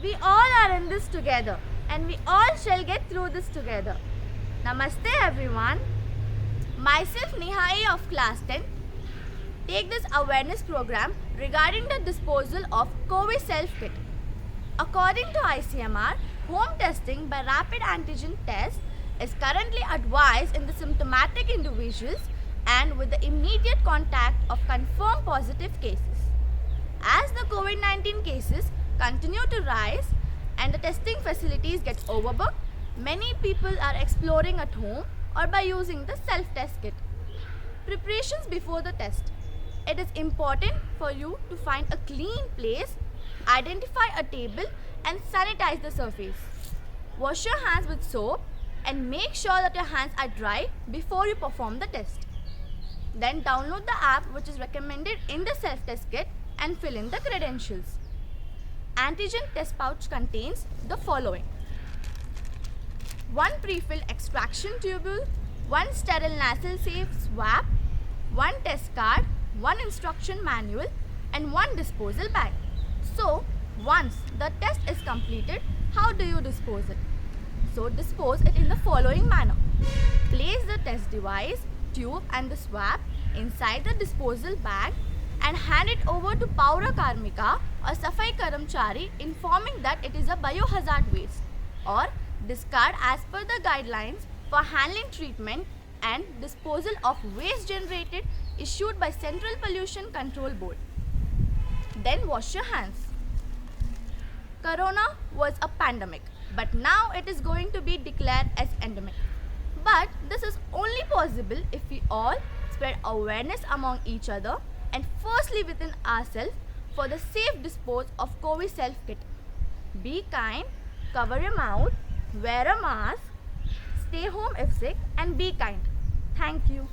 We all are in this together and we all shall get through this together. Namaste everyone. Myself Nihai of class 10 take this awareness program regarding the disposal of COVID self-kit. According to ICMR, home testing by rapid antigen test is currently advised in the symptomatic individuals and with the immediate contact of confirmed positive cases. As the COVID-19 cases continue to rise and the testing facilities get overbooked, many people are exploring at home or by using the self-test kit. Preparations before the test. It is important for you to find a clean place, identify a table and sanitize the surface. Wash your hands with soap and make sure that your hands are dry before you perform the test. Then download the app which is recommended in the self-test kit and fill in the credentials. Antigen test pouch contains the following: 1 pre-filled extraction tubule, 1 sterile nasal safe swab, 1 test card, 1 instruction manual and 1 disposal bag. So, once the test is completed, how do you dispose it? So, dispose it in the following manner. Place the test device, tube and the swab inside the disposal bag and hand it over to Paura Karmika or Safai Karamchari, informing that it is a biohazard waste, or discard as per the guidelines for handling, treatment and disposal of waste generated issued by Central Pollution Control Board. Then wash your hands. Corona was a pandemic, but now it is going to be declared as endemic. But this is only possible if we all spread awareness among each other and firstly within ourselves for the safe dispose of COVID self-kit. Be kind, cover your mouth, wear a mask, stay home if sick and be kind. Thank you.